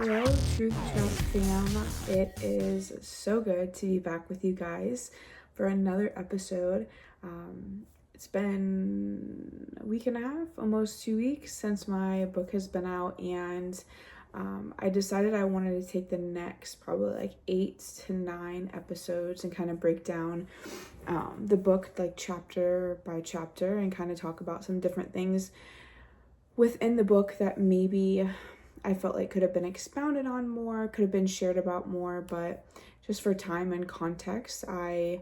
Hello, Truth Chat fam. It is so good to be back with you guys for another episode. It's been a week and a half, almost 2 weeks since my book has been out, and I decided I wanted to take the next probably like 8 to 9 episodes and kind of break down the book like chapter by chapter and kind of talk about some different things within the book that maybe I felt like could have been expounded on more, could have been shared about more, but just for time and context, I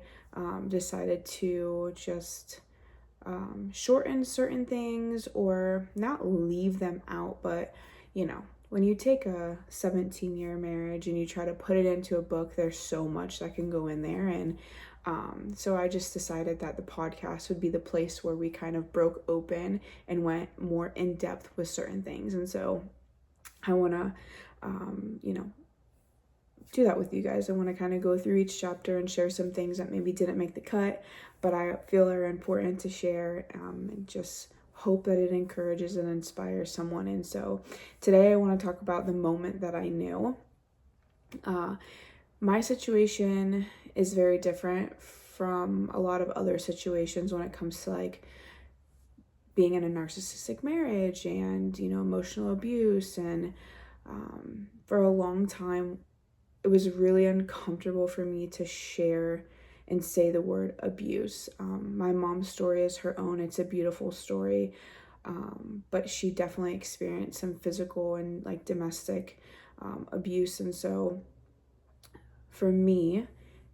decided to just shorten certain things or not leave them out, but when you take a 17-year marriage and you try to put it into a book, there's so much that can go in there. And so I just decided that the podcast would be the place where we kind of broke open and went more in depth with certain things. And so I want to, do that with you guys. I want to kind of go through each chapter and share some things that maybe didn't make the cut, but I feel are important to share, and just hope that it encourages and inspires someone. And so today I want to talk about the moment that I knew. My situation is very different from a lot of other situations when it comes to like being in a narcissistic marriage and, emotional abuse. And for a long time, it was really uncomfortable for me to share and say the word abuse. My mom's story is her own. It's a beautiful story. But she definitely experienced some physical and like domestic abuse. And so for me,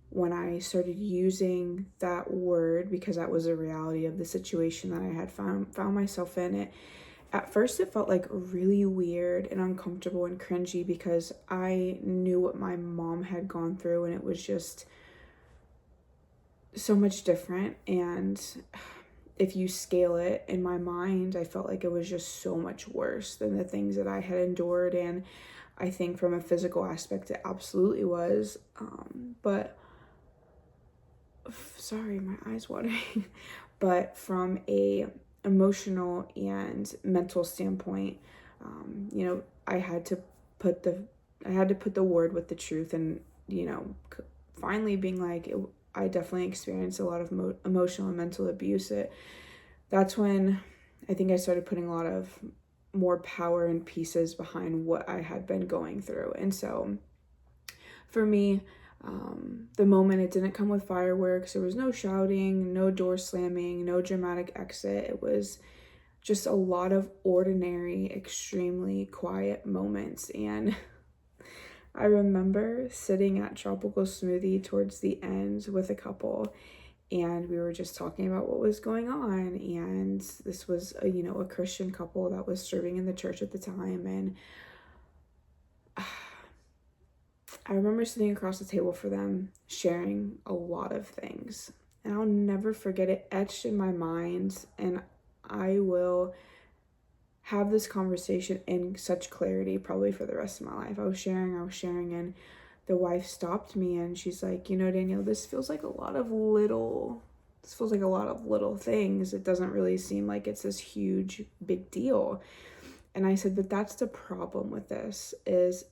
when I started using that word, because that was a reality of the situation that I had found myself in, it at first it felt like really weird and uncomfortable and cringy because I knew what my mom had gone through, and it was just so much different. And if you scale it in my mind, I felt like it was just so much worse than the things that I had endured. And I think from a physical aspect, it absolutely was. But sorry, my eyes watering. But from a emotional and mental standpoint, I had to put the word with the truth, and finally being like, I definitely experienced a lot of emotional and mental abuse. That's when I think I started putting a lot of more power and pieces behind what I had been going through. And so for me, the moment, it didn't come with fireworks. There was no shouting, no door slamming, no dramatic exit. It was just a lot of ordinary, extremely quiet moments. And I remember sitting at Tropical Smoothie towards the end with a couple, and we were just talking about what was going on. And this was a Christian couple that was serving in the church at the time. And I remember sitting across the table for them, sharing a lot of things. And I'll never forget it, etched in my mind. And I will have this conversation in such clarity probably for the rest of my life. I was sharing, and the wife stopped me and she's like, Danielle, this feels like a lot of little things. It doesn't really seem like it's this huge, big deal. And I said, but that's the problem with this, is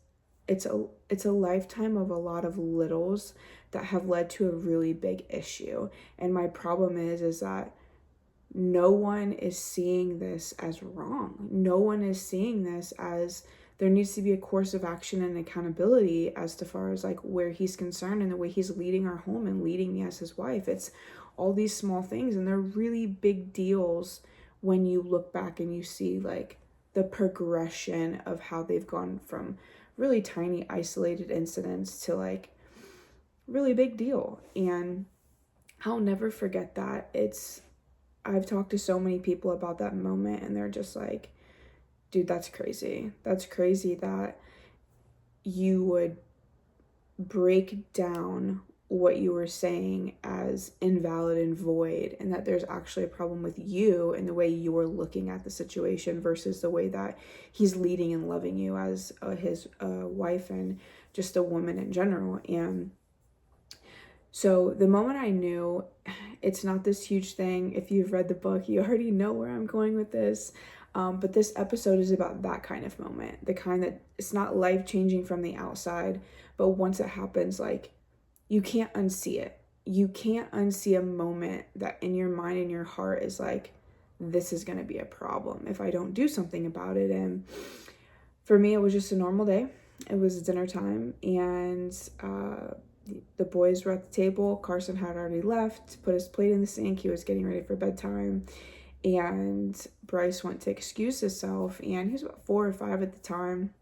it's a lifetime of a lot of littles that have led to a really big issue. And my problem is that no one is seeing this as wrong. No one is seeing this as there needs to be a course of action and accountability as far as like where he's concerned and the way he's leading our home and leading me as his wife. It's all these small things, and they're really big deals when you look back and you see like the progression of how they've gone from really tiny isolated incidents to like really big deal. And I'll never forget that. I've talked to so many people about that moment, and they're just like, dude, that's crazy. That's crazy that you would break down what you were saying as invalid and void, and that there's actually a problem with you and the way you were looking at the situation versus the way that he's leading and loving you as his wife and just a woman in general. And So the moment I knew, it's not this huge thing. If you've read the book, you already know where I'm going with this. But this episode is about that kind of moment, the kind that it's not life-changing from the outside, but once it happens, like, you can't unsee it. You can't unsee a moment that in your mind and your heart is like, this is going to be a problem if I don't do something about it. And for me, it was just a normal day. It was dinner time, and the boys were at the table. Carson had already left, put his plate in the sink. He was getting ready for bedtime. And Bryce went to excuse himself, and he was about 4 or 5 at the time,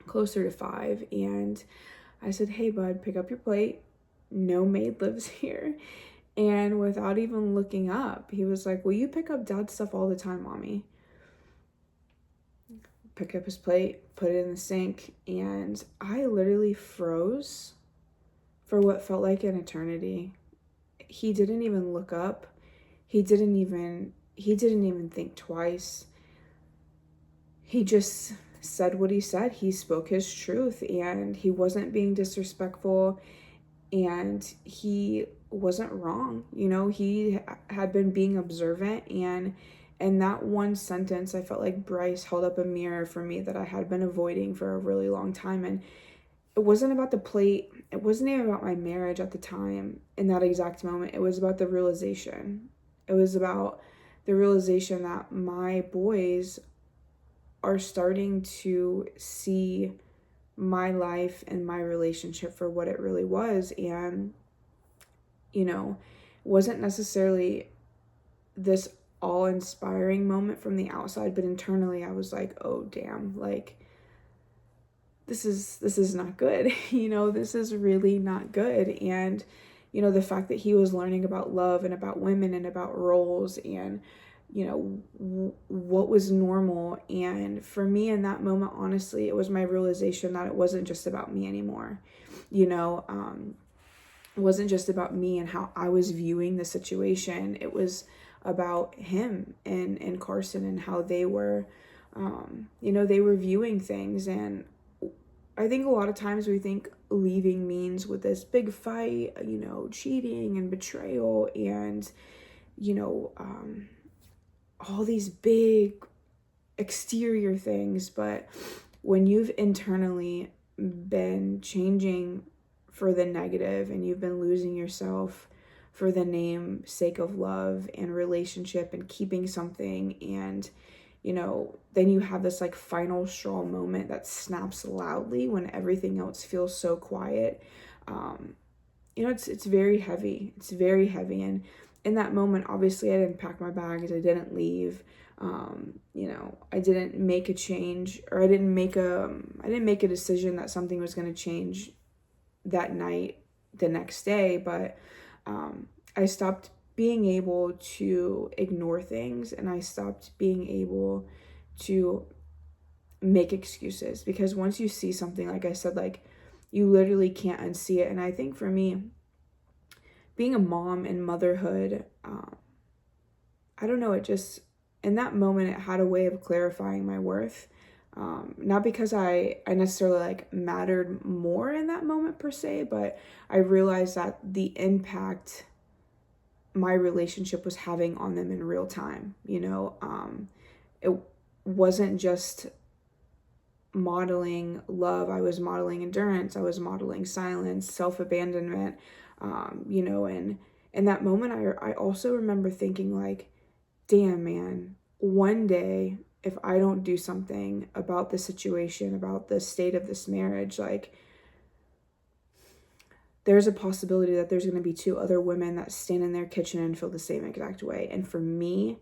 closer to 5. And I said, hey, bud, pick up your plate. No maid lives here. And without even looking up, he was like, well, you pick up dad's stuff all the time, mommy. Picked up his plate, put it in the sink, and I literally froze for what felt like an eternity. He didn't even look up. He didn't even think twice. He just said what he said. He spoke his truth, and he wasn't being disrespectful, and he wasn't wrong. You know, he had been being observant, and in that one sentence, I felt like Bryce held up a mirror for me that I had been avoiding for a really long time. And it wasn't about the plate. It wasn't even about my marriage at the time in that exact moment. It was about the realization. It was about the realization that my boys are starting to see my life and my relationship for what it really was. And, you know, it wasn't necessarily this all-inspiring moment from the outside, but internally I was like, oh damn, like this is not good. You know, this is really not good. And you know, the fact that he was learning about love and about women and about roles and you know what was normal. And for me in that moment, honestly, it was my realization that it wasn't just about me anymore. You know, it wasn't just about me and how I was viewing the situation. It was about him and Carson and how they were, you know, they were viewing things. And I think a lot of times we think leaving means with this big fight, you know, cheating and betrayal and, you know, all these big exterior things. But when you've internally been changing for the negative and you've been losing yourself for the sake of love and relationship and keeping something, and you know, then you have this like final straw moment that snaps loudly when everything else feels so quiet. You know, it's very heavy. It's very heavy. And in that moment, obviously I didn't pack my bags. I didn't leave. You know, I didn't make a change, or I didn't make a decision that something was going to change that night, the next day. But I stopped being able to ignore things, and I stopped being able to make excuses, because once you see something, like I said, like you literally can't unsee it. And I think for me, being a mom and motherhood, I don't know, it just, in that moment, it had a way of clarifying my worth. Not because I necessarily like mattered more in that moment per se, but I realized that the impact my relationship was having on them in real time. You know, it wasn't just modeling love. I was modeling endurance. I was modeling silence, self-abandonment, you know, and in that moment, I also remember thinking like, damn, man, one day, if I don't do something about the situation, about the state of this marriage, like there's a possibility that there's going to be 2 other women that stand in their kitchen and feel the same exact way. And for me,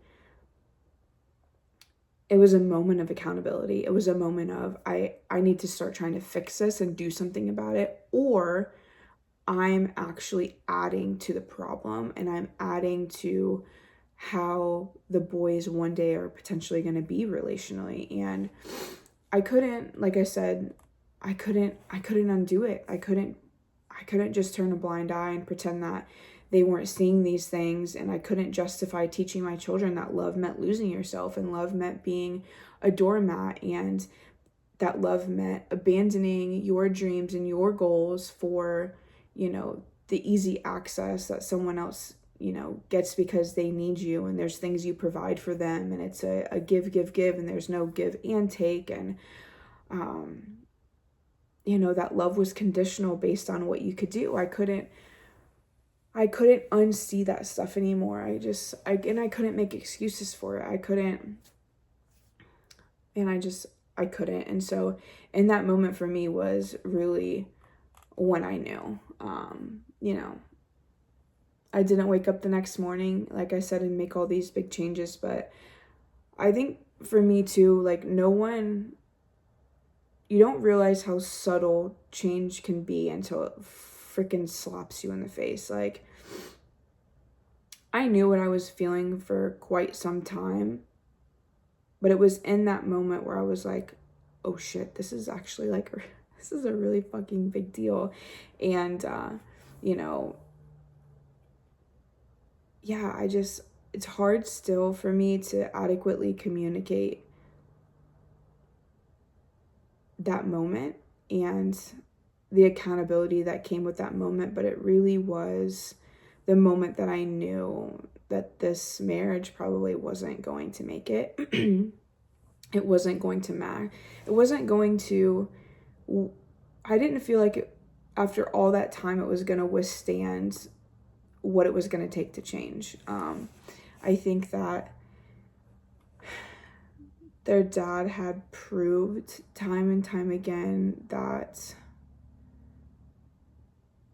it was a moment of accountability. It was a moment of, I need to start trying to fix this and do something about it, or I'm actually adding to the problem, and I'm adding to how the boys one day are potentially going to be relationally. And I couldn't, like I said, I couldn't undo it. I couldn't just turn a blind eye and pretend that they weren't seeing these things. And I couldn't justify teaching my children that love meant losing yourself, and love meant being a doormat, and that love meant abandoning your dreams and your goals for, you know, the easy access that someone else, gets because they need you, and there's things you provide for them, and it's a give, give, give, and there's no give and take. And, that love was conditional based on what you could do. I couldn't unsee that stuff anymore. I couldn't make excuses for it. I couldn't. And so in that moment for me was really when I knew, I didn't wake up the next morning, like I said, and make all these big changes. But I think for me too, like, you don't realize how subtle change can be until it freaking slaps you in the face. Like, I knew what I was feeling for quite some time, but it was in that moment where I was like, oh shit, this is actually like, this is a really fucking big deal. And, yeah, it's hard still for me to adequately communicate that moment and the accountability that came with that moment. But it really was the moment that I knew that this marriage probably wasn't going to make it. It wasn't going to matter. It wasn't going to, I didn't feel like it, after all that time, it was going to withstand what it was going to take to change. I think that their dad had proved time and time again that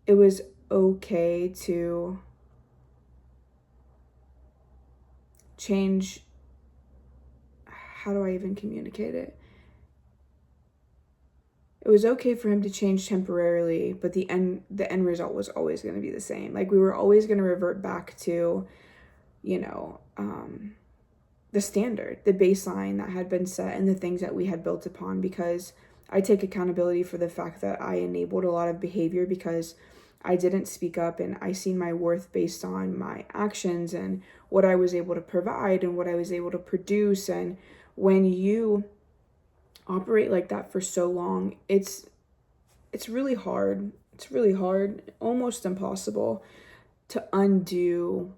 it was okay to change. How do I even communicate it? It was okay for him to change temporarily, but the end result was always going to be the same. Like, we were always going to revert back to, the standard, the baseline that had been set and the things that we had built upon, because I take accountability for the fact that I enabled a lot of behavior because I didn't speak up, and I seen my worth based on my actions and what I was able to provide and what I was able to produce. And when you operate like that for so long, it's really hard. It's really hard, almost impossible to undo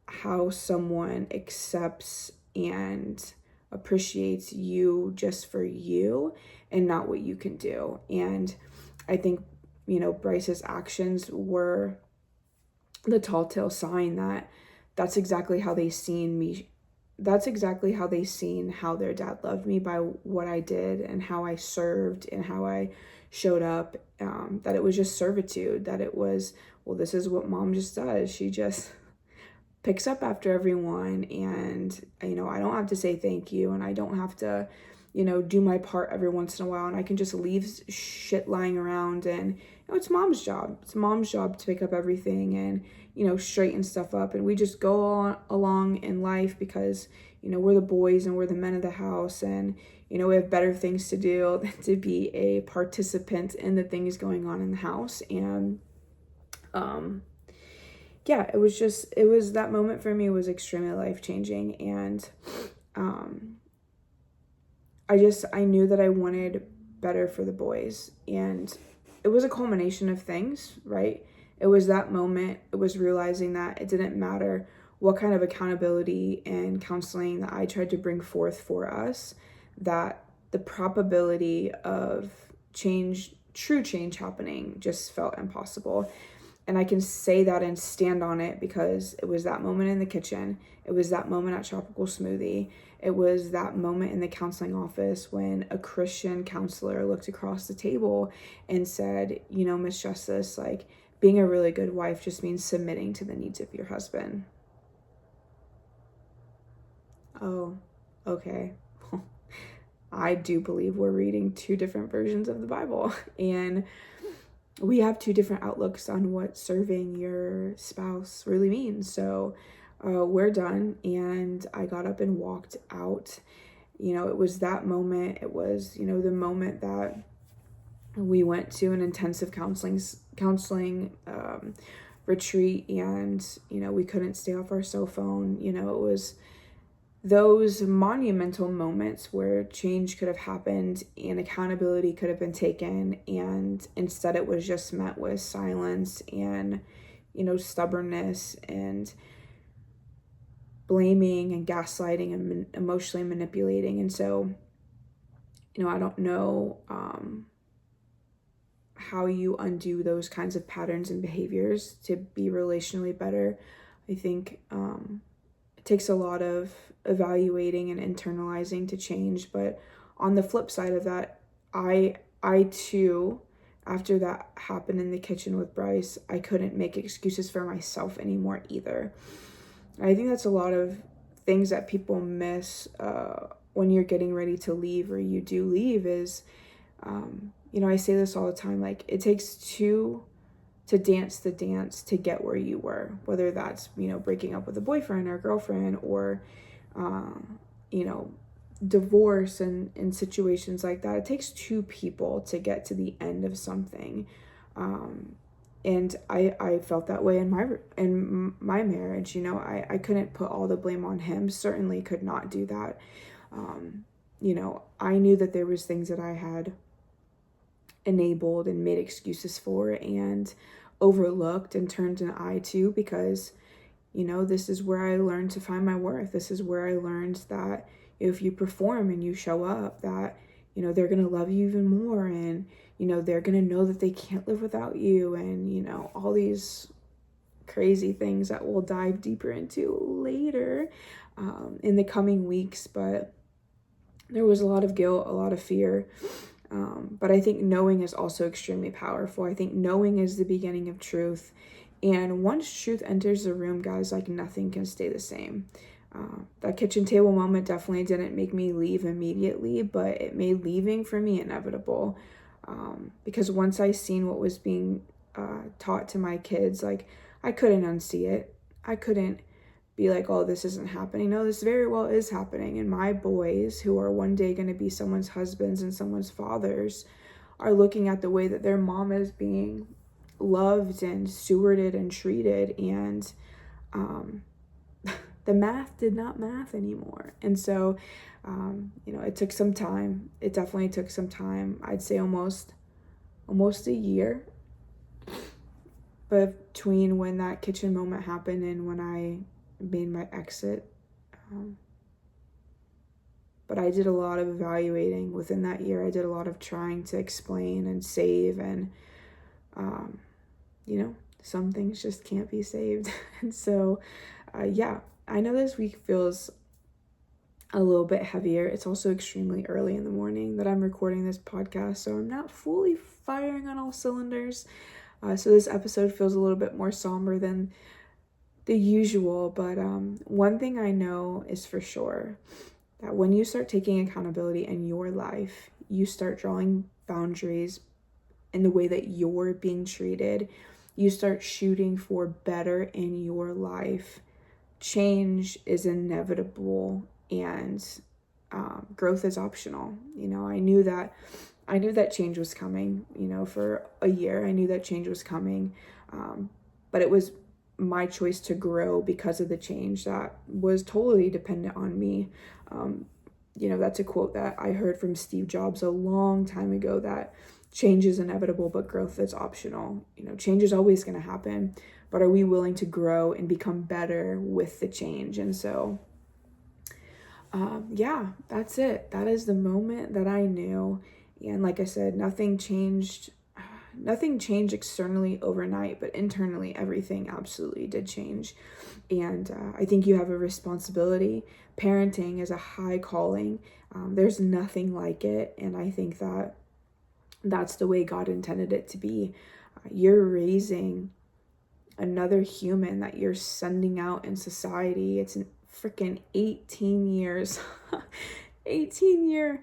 how someone accepts and appreciates you just for you and not what you can do. And I think, Bryce's actions were the telltale sign that that's exactly how they seen me. That's exactly how they seen how their dad loved me, by what I did and how I served and how I showed up. That it was just servitude, that it was, well, this is what mom just does. She just picks up after everyone, and, I don't have to say thank you, and I don't have to, do my part every once in a while, and I can just leave shit lying around. And, it's mom's job. It's mom's job to pick up everything and, straighten stuff up. And we just go along in life because, we're the boys and we're the men of the house, and, we have better things to do than to be a participant in the things going on in the house. And, yeah, it was that moment for me was extremely life-changing. And, I knew that I wanted better for the boys, and it was a culmination of things, right? It was that moment. It was realizing that it didn't matter what kind of accountability and counseling that I tried to bring forth for us, that the probability of true change happening just felt impossible. And I can say that and stand on it because it was that moment in the kitchen. It was that moment at Tropical Smoothie. It was that moment in the counseling office when a Christian counselor looked across the table and said, Miss Justice, like, being a really good wife just means submitting to the needs of your husband. Oh, okay. I do believe we're reading two different versions of the Bible, and we have two different outlooks on what serving your spouse really means. So we're done, and I got up and walked out. It was that moment. It was, the moment that we went to an intensive counseling retreat, and, we couldn't stay off our cell phone. It was those monumental moments where change could have happened and accountability could have been taken, and instead it was just met with silence and, stubbornness and blaming and gaslighting and emotionally manipulating. And so, I don't know how you undo those kinds of patterns and behaviors to be relationally better. I think it takes a lot of evaluating and internalizing to change. But on the flip side of that, I too, after that happened in the kitchen with Bryce, I couldn't make excuses for myself anymore either. I think that's a lot of things that people miss when you're getting ready to leave, or you do leave, is, I say this all the time, like, it takes two to dance the dance to get where you were, whether that's, breaking up with a boyfriend or girlfriend, or, divorce and situations like that. It takes two people to get to the end of something. And I felt that way in my marriage. I couldn't put all the blame on him. Certainly could not do that. I knew that there was things that I had enabled and made excuses for and overlooked and turned an eye to, because, this is where I learned to find my worth. This is where I learned that if you perform and you show up, that, they're going to love you even more, and, they're going to know that they can't live without you, and, all these crazy things that we'll dive deeper into later in the coming weeks. But there was a lot of guilt, a lot of fear. But I think knowing is also extremely powerful. I think knowing is the beginning of truth. And once truth enters the room, guys, like, nothing can stay the same. That kitchen table moment definitely didn't make me leave immediately, but it made leaving for me inevitable. Because once I seen what was being taught to my kids, like, I couldn't unsee it. I couldn't be like, oh, this isn't happening. No, this very well is happening. And my boys, who are one day going to be someone's husbands and someone's fathers, are looking at the way that their mom is being loved and stewarded and treated. And the math did not math anymore. And so, it took some time. It definitely took some time. I'd say almost a year between when that kitchen moment happened and when I made my exit. But I did a lot of evaluating within that year. I did a lot of trying to explain and save, and some things just can't be saved. And so I know this week feels a little bit heavier. It's also extremely early in the morning that I'm recording this podcast, so I'm not fully firing on all cylinders. So this episode feels a little bit more somber than the usual. But one thing I know is for sure, that when you start taking accountability in your life, you start drawing boundaries in the way that you're being treated. You start shooting for better in your life. Change is inevitable, and growth is optional. I knew that change was coming, for a year. I knew that change was coming, but it was my choice to grow because of the change that was totally dependent on me. That's a quote that I heard from Steve Jobs a long time ago, that change is inevitable, but growth is optional. Change is always going to happen, but are we willing to grow and become better with the change? And so, that's it. That is the moment that I knew. And like I said, nothing changed externally overnight, but internally everything absolutely did change. And I think you have a responsibility. Parenting is a high calling. There's nothing like it. And I think that that's the way God intended it to be. You're raising another human that you're sending out in society. It's a freaking 18 years, 18-year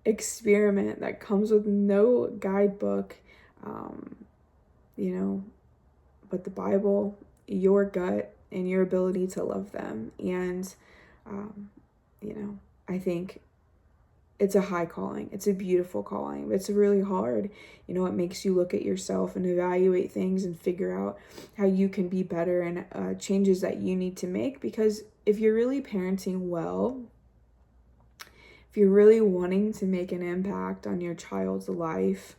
experiment that comes with no guidebook, but the Bible, your gut, and your ability to love them. And, I think it's a high calling. It's a beautiful calling. It's really hard. You know, it makes you look at yourself and evaluate things and figure out how you can be better and changes that you need to make. Because if you're really parenting well, if you're really wanting to make an impact on your child's life,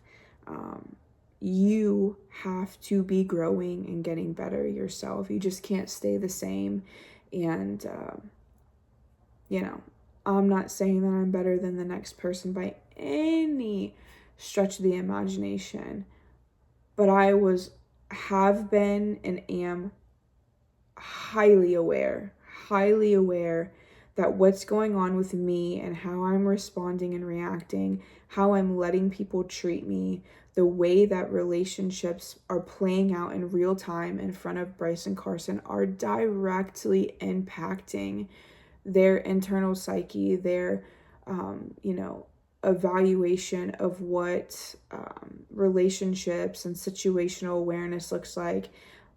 you have to be growing and getting better yourself. You just can't stay the same. And, you know, I'm not saying that I'm better than the next person by any stretch of the imagination, but have been, and am highly aware that what's going on with me and how I'm responding and reacting, how I'm letting people treat me, the way that relationships are playing out in real time in front of Bryce and Carson are directly impacting their internal psyche, their, evaluation of what relationships and situational awareness looks like.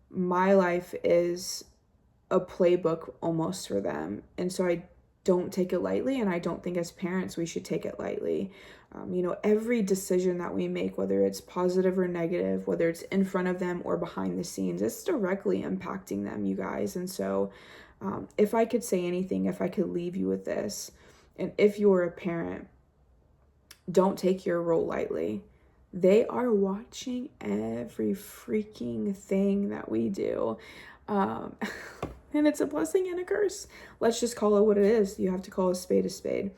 My life is a playbook almost for them. And so I don't take it lightly, and I don't think as parents we should take it lightly. Every decision that we make, whether it's positive or negative, whether it's in front of them or behind the scenes, it's directly impacting them, you guys. And so if I could say anything, if I could leave you with this, and if you're a parent, don't take your role lightly. They are watching every freaking thing that we do. And it's a blessing and a curse. Let's just call it what it is. You have to call a spade a spade.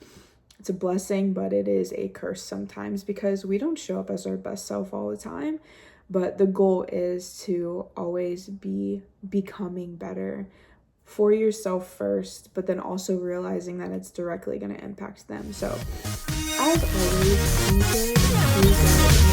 It's a blessing, but it is a curse sometimes because we don't show up as our best self all the time. But the goal is to always be becoming better for yourself first, but then also realizing that it's directly going to impact them. So, as always, be good,